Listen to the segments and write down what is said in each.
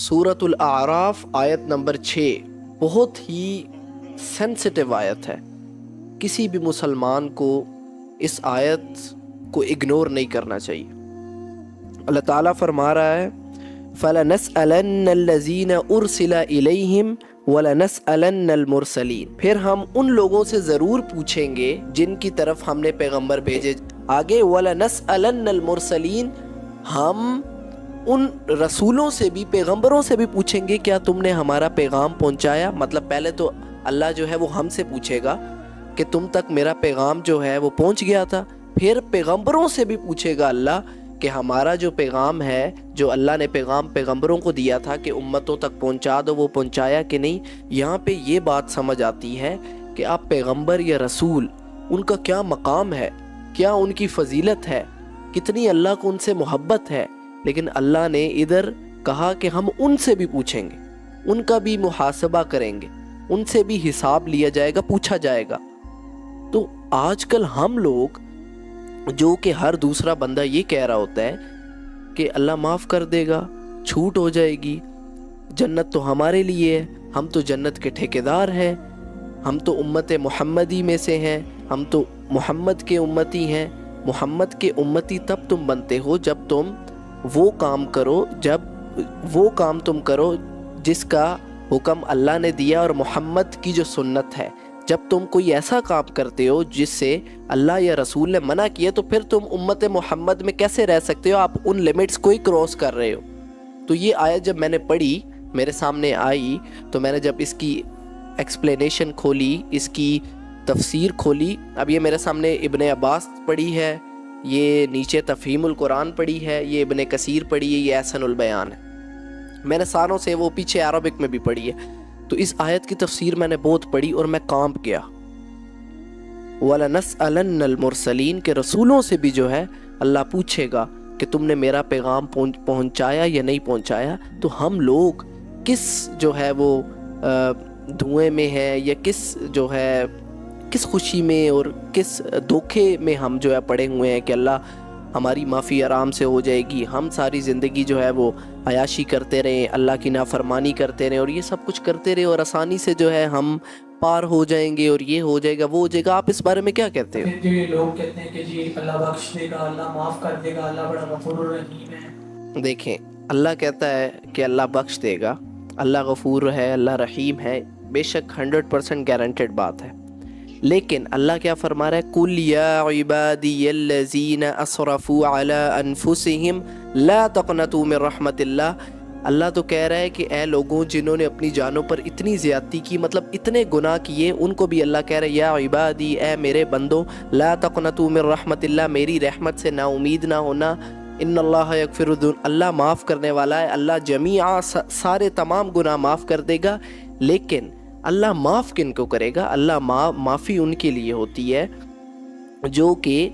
سورۃ الاعراف آیت نمبر 6 بہت ہی سینسٹیو آیت ہے. کسی بھی مسلمان کو اس آیت کو اگنور نہیں کرنا چاہیے. اللہ تعالیٰ فرما رہا ہے فَلَنَسْأَلَنَّ الَّذِينَ أُرْسِلَ إِلَيْهِمْ وَلَنَسْأَلَنَّ الْمُرْسَلِينَ. پھر ہم ان لوگوں سے ضرور پوچھیں گے جن کی طرف ہم نے پیغمبر بھیجے. آگے وَلَنَسْأَلَنَّ الْمُرْسَلِينَ، ہم ان رسولوں سے بھی پیغمبروں سے بھی پوچھیں گے کیا تم نے ہمارا پیغام پہنچایا. مطلب پہلے تو اللہ جو ہے وہ ہم سے پوچھے گا کہ تم تک میرا پیغام جو ہے وہ پہنچ گیا تھا. پھر پیغمبروں سے بھی پوچھے گا اللہ کہ ہمارا جو پیغام ہے، جو اللہ نے پیغام پیغمبروں کو دیا تھا کہ امتوں تک پہنچا دو، وہ پہنچایا کہ نہیں. یہاں پہ یہ بات سمجھ آتی ہے کہ آپ پیغمبر یا رسول، ان کا کیا مقام ہے، کیا ان کی فضیلت ہے، کتنی اللہ کو ان سے محبت ہے. لیکن اللہ نے ادھر کہا کہ ہم ان سے بھی پوچھیں گے، ان کا بھی محاسبہ کریں گے، ان سے بھی حساب لیا جائے گا، پوچھا جائے گا. تو آج کل ہم لوگ جو کہ ہر دوسرا بندہ یہ کہہ رہا ہوتا ہے کہ اللہ معاف کر دے گا، چھوٹ ہو جائے گی، جنت تو ہمارے لیے ہے، ہم تو جنت کے ٹھیکیدار ہیں، ہم تو امت محمدی میں سے ہیں، ہم تو محمد کے امتی ہیں. محمد کے امتی تب تم بنتے ہو جب تم وہ کام تم کرو جس کا حکم اللہ نے دیا اور محمد کی جو سنت ہے. جب تم کوئی ایسا کام کرتے ہو جس سے اللہ یا رسول نے منع کیا تو پھر تم امت محمد میں کیسے رہ سکتے ہو؟ آپ ان لیمٹس کو ہی کراس کر رہے ہو. تو یہ آیت جب میں نے پڑھی، میرے سامنے آئی، تو میں نے جب اس کی ایکسپلینیشن کھولی، اس کی تفسیر کھولی. اب یہ میرے سامنے ابن عباس پڑھی ہے، یہ نیچے تفہیم القرآن پڑھی ہے، یہ ابن کثیر پڑھی ہے، یہ احسن البیان ہے. میں نے ساروں سے وہ پیچھے عربک میں بھی پڑھی ہے. تو اس آیت کی تفسیر میں نے بہت پڑھی اور میں کانپ گیا. وَلَنَسْأَلَنَّ الْمُرْسَلِينَ کہ رسولوں سے بھی جو ہے اللہ پوچھے گا کہ تم نے میرا پیغام پہنچایا یا نہیں پہنچایا. تو ہم لوگ کس جو ہے وہ دھوئیں میں ہے، یا کس خوشی میں اور کس دھوکے میں ہم جو ہے پڑے ہوئے ہیں کہ اللہ ہماری معافی آرام سے ہو جائے گی، ہم ساری زندگی جو ہے وہ عیاشی کرتے رہیں، اللہ کی نافرمانی کرتے رہیں اور یہ سب کچھ کرتے رہے اور آسانی سے جو ہے ہم پار ہو جائیں گے اور یہ ہو جائے گا، وہ ہو جائے گا. آپ اس بارے میں کیا کہتے ہو؟ جی لوگ کہتے ہیں کہ جی اللہ بخش دے گا، اللہ معاف کر دے گا، اللہ بڑا غفور الرحیم ہے. دیکھیں، اللہ کہتا ہے کہ اللہ بخش دے گا، اللہ غفور ہے، اللہ رحیم ہے، بے شک 100% گارنٹیڈ بات ہے. لیکن اللہ کیا فرما رہا ہے؟ قُلْ يَا عِبَادِيَ الَّذِينَ أَسْرَفُوا عَلَىٰ أَنفُسِهِمْ لَا تَقْنَطُوا مِن رَحْمَةِ اللَّهِ. اللہ تو کہہ رہا ہے کہ اے لوگوں جنہوں نے اپنی جانوں پر اتنی زیادتی کی، مطلب اتنے گناہ کیے، ان کو بھی اللہ کہہ رہا ہے یا عبادی، اے میرے بندوں، لا تقنطوا من رحمت اللہ، میری رحمت سے نا امید نہ ہونا. ان اللہ یغفر الذنوب، اللہ معاف کرنے والا ہے، اللہ جمیعا سارے تمام گناہ معاف کر دے گا. لیکن اللہ معاف کن کو کرے گا؟ اللہ معافی ان کے لیے ہوتی ہے جو کہ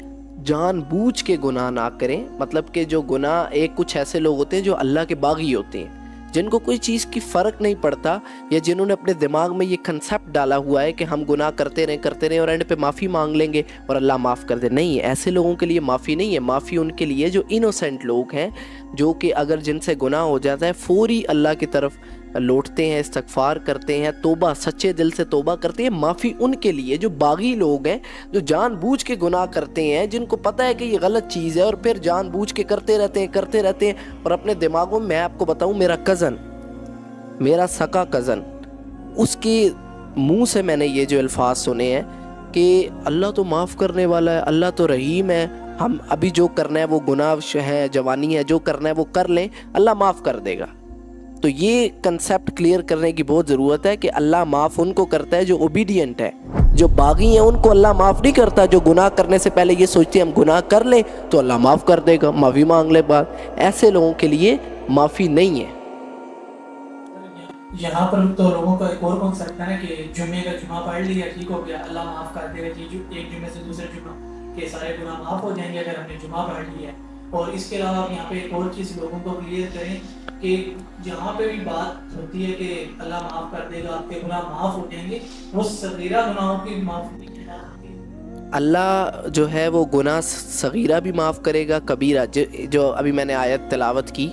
جان بوجھ کے گناہ نہ کریں. مطلب کہ جو گناہ، کچھ ایسے لوگ ہوتے ہیں جو اللہ کے باغی ہوتے ہیں، جن کو کوئی چیز کی فرق نہیں پڑتا، یا جنہوں نے اپنے دماغ میں یہ کنسیپٹ ڈالا ہوا ہے کہ ہم گناہ کرتے رہیں اور اینڈ پہ معافی مانگ لیں گے اور اللہ معاف کر دے. نہیں، ایسے لوگوں کے لیے معافی نہیں ہے. معافی ان کے لیے جو انوسینٹ لوگ ہیں، جو کہ اگر جن سے گناہ ہو جاتا ہے فوری اللہ کی طرف لوٹتے ہیں، استغفار کرتے ہیں، توبہ، سچے دل سے توبہ کرتے ہیں. معافی ان کے لیے جو باغی لوگ ہیں، جو جان بوجھ کے گناہ کرتے ہیں، جن کو پتہ ہے کہ یہ غلط چیز ہے اور پھر جان بوجھ کے کرتے رہتے ہیں اور اپنے دماغوں میں آپ کو بتاؤں، میرا سکا کزن، اس کے منہ سے میں نے یہ جو الفاظ سنے ہیں کہ اللہ تو معاف کرنے والا ہے، اللہ تو رحیم ہے، ہم ابھی جو کرنا ہے وہ گناہ ہے، جوانی ہے، جو کرنا ہے وہ کر لیں، اللہ معاف کر دے گا. تو یہ کنسیپٹ کلیئر کرنے کی بہت ضرورت ہے کہ اللہ معاف ان کو کرتا ہے جو اوبیڈینٹ ہے. جو باغی ہیں ان کو اللہ معاف نہیں کرتا. جو گناہ کرنے سے پہلے یہ سوچتے ہیں ہم گناہ کر لیں تو اللہ معاف کر دے گا، معافی مانگ لے بعد. ایسے لوگوں کے لیے معافی نہیں ہے. یہاں پر تو لوگوں کا ایک اور کنسیپٹ ہے کہ جمعے کا جمعہ پڑھ لیا ٹھیک ہو گیا، اللہ معاف کر دے گا جی، ایک جمعے سے دوسرے جمعہ کے سارے گناہ معاف ہو جائیں گے اگر ہم نے جمعہ پڑھ لیا. اور اس کے علاوہ یہاں پہ ایک اور چیز لوگوں کو کلیئر کریں کہ جہاں پہ بھی بات ہوتی ہے کہ اللہ معاف کر دے گا، آپ کے گناہ معاف ہو جائیں گے، وہ صغیرہ گناہوں کی معافی کی بات ہوتی ہے. اللہ جو ہے وہ گناہ صغیرہ بھی معاف کرے گا، کبیرہ جو ابھی میں نے آیت تلاوت کی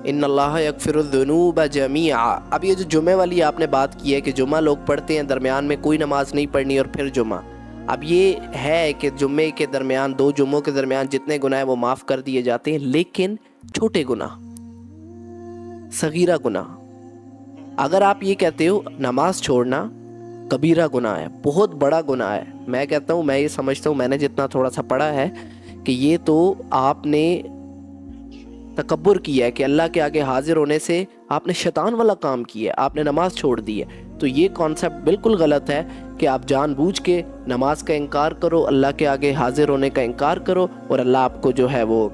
ان اللہ یغفرالذنوب جمیعا. اب یہ جو جمعے والی آپ نے بات کی ہے کہ جمعہ لوگ پڑھتے ہیں، درمیان میں کوئی نماز نہیں پڑھنی اور پھر جمعہ. اب یہ ہے کہ جمعے کے درمیان، دو جمعوں کے درمیان جتنے گناہ ہیں وہ معاف کر دیے جاتے ہیں، لیکن چھوٹے گناہ، صغیرہ گناہ. اگر آپ یہ کہتے ہو نماز چھوڑنا کبیرہ گناہ ہے، بہت بڑا گناہ ہے، میں کہتا ہوں، میں یہ سمجھتا ہوں، میں نے جتنا تھوڑا سا پڑھا ہے کہ یہ تو آپ نے تکبر کیا ہے، کہ اللہ کے آگے حاضر ہونے سے آپ نے شیطان والا کام کیا ہے، آپ نے نماز چھوڑ دی ہے. تو یہ کانسیپٹ بالکل غلط ہے کہ آپ جان بوجھ کے نماز کا انکار کرو، اللہ کے آگے حاضر ہونے کا انکار کرو، اور اللہ آپ کو جو ہے وہ،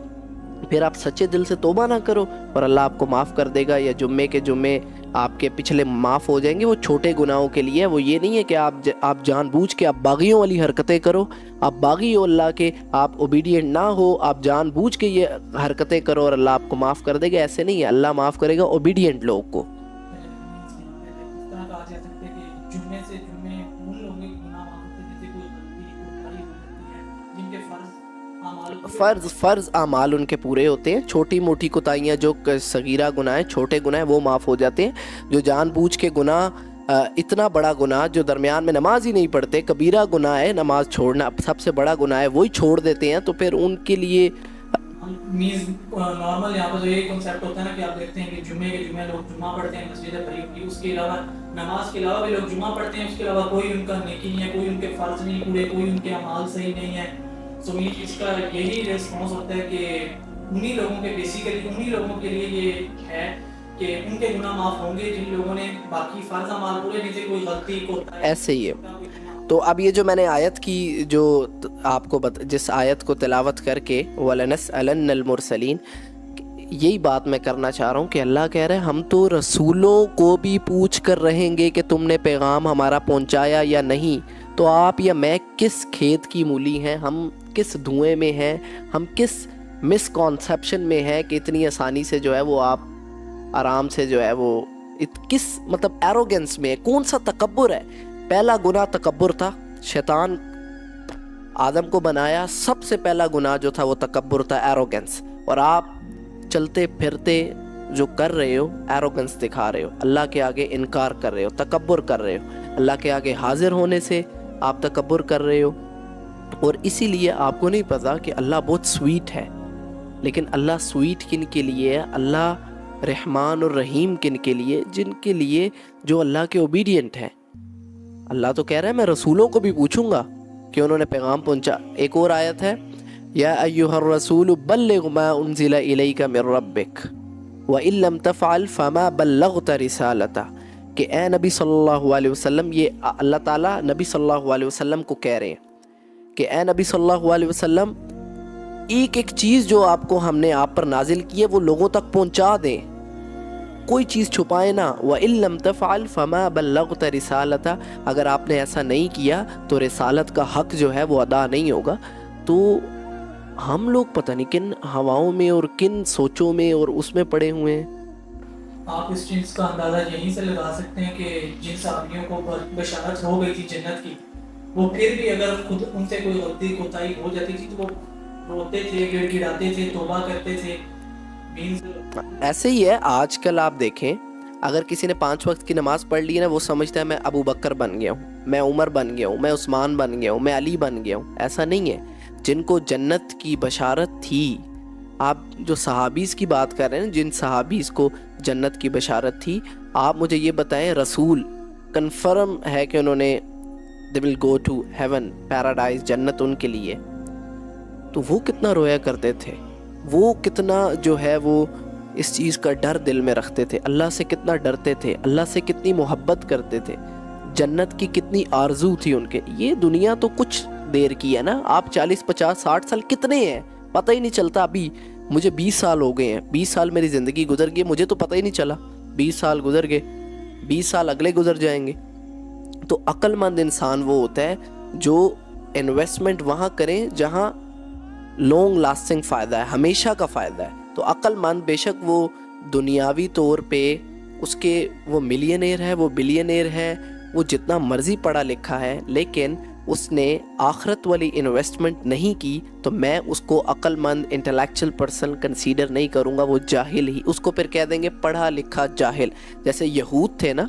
پھر آپ سچے دل سے توبہ نہ کرو اور اللہ آپ کو معاف کر دے گا، یا جمعے کے جمعے آپ کے پچھلے معاف ہو جائیں گے. وہ چھوٹے گناہوں کے لیے، وہ یہ نہیں ہے کہ آپ جان بوجھ کے آپ باغیوں والی حرکتیں کرو، آپ باغی ہو اللہ کے، آپ اوبیڈینٹ نہ ہو، آپ جان بوجھ کے یہ حرکتیں کرو اور اللہ آپ کو معاف کر دے گا. ایسے نہیں ہے، اللہ معاف کرے گا اوبیڈینٹ لوگ کو. اس طرح کہا جا سکتا ہے کہ جمعے سے جمعے ان لوگوں کے گناہ معاف ہوتے ہیں جیسے کوئی غلطی کوتاہی ہو جاتی ہے، جن کے فرض اعمال ان کے پورے ہوتے ہیں. چھوٹی موٹی کوتاہیاں جو صغیرہ گناہ ہیں، چھوٹے گناہ ہیں، وہ معاف ہو جاتے ہیں. جو جان بوجھ کے گناہ، اتنا بڑا گناہ جو درمیان میں نماز ہی نہیں پڑھتے، کبیرہ گناہ ہے نماز چھوڑنا، سب سے بڑا گناہ ہے، وہی چھوڑ دیتے ہیں، تو پھر ان کے لیے مینز نارمل یہاں پر جو یہ کنسیپٹ ہوتا ہے نا کہ آپ دیکھتے ہیں کہ جمعے کے جمعے لوگ جمعہ پڑھتے ہیں، مسجدیں بھری ہوتی ہیں، اس کے علاوہ نماز کے علاوہ بھی لوگ جمعہ پڑھتے ہیں، اس کے علاوہ کوئی ان کا نیکی نہیں ہے، کوئی ان کے فرض نہیں پورے، کوئی ان کے اعمال صحیح نہیں ہے. سو اس کا یہی ریسپانس ہوتا ہے کہ انہی لوگوں کے بیسیکلی انہی لوگوں کے لیے یہ ہے کہ ان کے گناہ معاف ہوں گے جن لوگوں نے باقی فرض اعمال پورے نہیں تھے، کوئی غلطی کوتاہی ایسے ہی ہے. تو اب یہ جو میں نے آیت کی، جو آپ کو جس آیت کو تلاوت کر کے وَلَنَسْأَلَنَّ الْمُرْسَلِينَ، یہی بات میں کرنا چاہ رہا ہوں کہ اللہ کہہ رہے ہیں ہم تو رسولوں کو بھی پوچھ کر رہیں گے کہ تم نے پیغام ہمارا پہنچایا یا نہیں. تو آپ یا میں کس کھیت کی مولی ہیں، ہم کس دھوئیں میں ہیں، ہم کس مس کانسیپشن میں ہیں کہ اتنی آسانی سے جو ہے وہ آپ آرام سے جو ہے وہ کس مطلب ایروگنس میں ہے، کون سا تکبر ہے. پہلا گناہ تکبر تھا، شیطان آدم کو بنایا، سب سے پہلا گناہ جو تھا وہ تکبر تھا، ایروگنس. اور آپ چلتے پھرتے جو کر رہے ہو ایروگنس دکھا رہے ہو، اللہ کے آگے انکار کر رہے ہو، تکبر کر رہے ہو، اللہ کے آگے حاضر ہونے سے آپ تکبر کر رہے ہو. اور اسی لیے آپ کو نہیں پتا کہ اللہ بہت سویٹ ہے. لیکن اللہ سویٹ کن کے لیے ہے؟ اللہ رحمان اور رحیم کن کے لیے؟ جن کے لیے جو اللہ کے اوبیڈینٹ ہیں. اللہ تو کہہ رہا ہے میں رسولوں کو بھی پوچھوں گا کہ انہوں نے پیغام پہنچا. ایک اور آیت ہے، یا ایھا الرسول بلغ ما انزل الیک من ربک وان لم تفعل فما بلغت رسالتہ، کہ اے نبی صلی اللہ علیہ وسلم، یہ اللہ تعالیٰ نبی صلی اللہ علیہ وسلم کو کہہ رہے ہیں کہ اے نبی صلی اللہ علیہ وسلم، ایک ایک چیز جو آپ کو ہم نے آپ پر نازل کی ہے وہ لوگوں تک پہنچا دیں، کوئی چیز چھپائے نہ. وَإِن لَمْ تَفْعَلْ فَمَا بَلَّغْتَ رِسَالَتَهُ، اگر آپ نے ایسا نہیں کیا تو رسالت کا حق جو ہے وہ ادا نہیں ہوگا. تو ہم لوگ پتہ نہیں کن ہواؤں میں اور کن سوچوں میں اور اس میں پڑے ہوئے ہیں. آپ اس چیز کا اندازہ یہیں سے لگا سکتے ہیں کہ جن صحابیوں کو بشارت ہو گئی تھی جنت کی، وہ پھر بھی اگر خود ان سے کوئی غلطی کوتاہی ہو جاتی تھی تو وہ روتے تھے، گڑ گڑاتے تھے، توبہ کرتے تھے. ایسے ہی ہے آج کل. آپ دیکھیں اگر کسی نے 5 وقت کی نماز پڑھ لی ہے نا، وہ سمجھتا ہے میں ابو بکر بن گیا ہوں، میں عمر بن گیا ہوں، میں عثمان بن گیا ہوں، میں علی بن گیا ہوں. ایسا نہیں ہے. جن کو جنت کی بشارت تھی، آپ جو صحابیز کی بات کر رہے ہیں، جن صحابیز کو جنت کی بشارت تھی، آپ مجھے یہ بتائیں رسول کنفرم ہے کہ انہوں نے they will go to heaven، paradise, جنت ان کے لیے. تو وہ کتنا رویا کرتے تھے، وہ کتنا جو ہے وہ اس چیز کا ڈر دل میں رکھتے تھے، اللہ سے کتنا ڈرتے تھے، اللہ سے کتنی محبت کرتے تھے، جنت کی کتنی آرزو تھی ان کے. یہ دنیا تو کچھ دیر کی ہے نا. آپ 40 50 60 سال کتنے ہیں پتہ ہی نہیں چلتا. ابھی مجھے 20 سال ہو گئے ہیں، 20 سال میری زندگی گزر گئی، مجھے تو پتہ ہی نہیں چلا. 20 سال گزر گئے، 20 سال اگلے گزر جائیں گے. تو عقل مند انسان وہ ہوتا ہے جو انویسٹمنٹ وہاں کریں جہاں لانگ لاسٹنگ فائدہ ہے، ہمیشہ کا فائدہ ہے. تو عقل مند بے شک وہ دنیاوی طور پہ اس کے وہ ملینئر ہے، وہ بلینئر ہے، وہ جتنا مرضی پڑھا لکھا ہے، لیکن اس نے آخرت والی انویسٹمنٹ نہیں کی تو میں اس کو عقل مند انٹلیکچل پرسن کنسیڈر نہیں کروں گا، وہ جاہل ہی، اس کو پھر کہہ دیں گے پڑھا لکھا جاہل. جیسے یہود تھے نا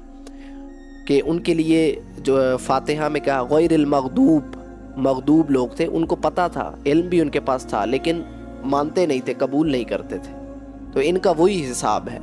کہ ان کے لیے جو فاتحہ میں کہا غیر المغضوب، مغضوب لوگ تھے، ان کو پتہ تھا، علم بھی ان کے پاس تھا، لیکن مانتے نہیں تھے، قبول نہیں کرتے تھے. تو ان کا وہی حساب ہے.